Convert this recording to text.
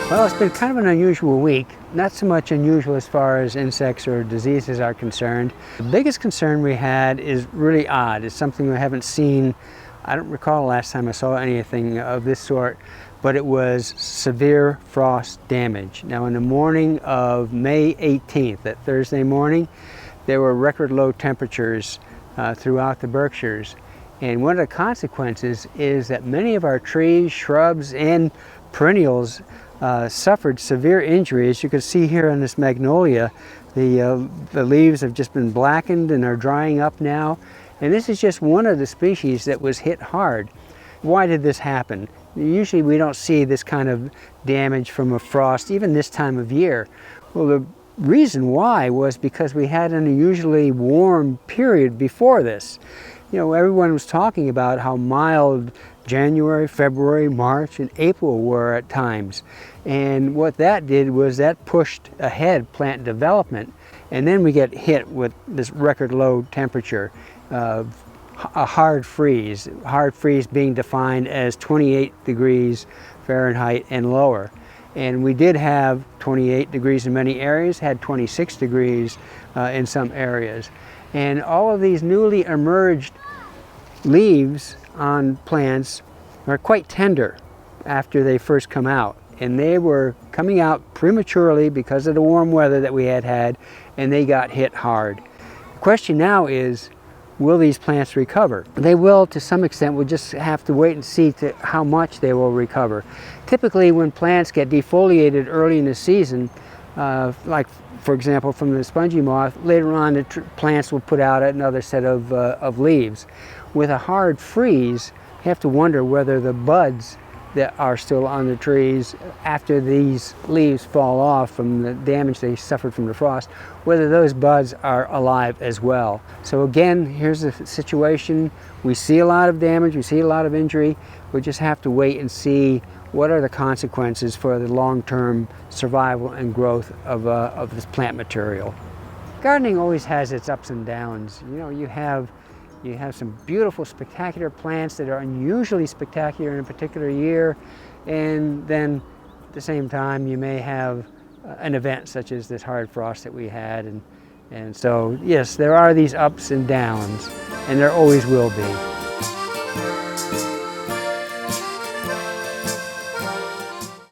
Well, it's been kind of an unusual week. Not so much unusual as far as insects or diseases are concerned. The biggest concern we had is really odd. It's something we haven't seen. I don't recall the last time I saw anything of this sort, but it was severe frost damage. Now, in the morning of May 18th, that Thursday morning, there were record low temperatures throughout the Berkshires. And one of the consequences is that many of our trees, shrubs, and perennials suffered severe injury. As you can see here on this magnolia, the leaves have just been blackened and are drying up now. And this is just one of the species that was hit hard. Why did this happen? Usually we don't see this kind of damage from a frost, even this time of year. Well, the reason why was because we had an unusually warm period before this. You know, everyone was talking about how mild January, February, March, and April were at times. And what that did was that pushed ahead plant development. And then we get hit with this record low temperature, a hard freeze being defined as 28 degrees Fahrenheit and lower. And we did have 28 degrees in many areas, had 26 degrees in some areas. And all of these newly emerged leaves on plants are quite tender after they first come out. And they were coming out prematurely because of the warm weather that we had, and they got hit hard. The question now is, will these plants recover? They will to some extent. We'll just have to wait and see how much they will recover. Typically, when plants get defoliated early in the season, like for example from the spongy moth, later on the plants will put out another set of leaves. With a hard freeze, you have to wonder whether the buds that are still on the trees after these leaves fall off from the damage they suffered from the frost, whether those buds are alive as well. So again, here's the situation. We see a lot of damage, we see a lot of injury. We just have to wait and see what are the consequences for the long-term survival and growth of this plant material. Gardening always has its ups and downs. You know, you have some beautiful, spectacular plants that are unusually spectacular in a particular year, and then at the same time you may have an event such as this hard frost that we had. And so, yes, there are these ups and downs, and there always will be.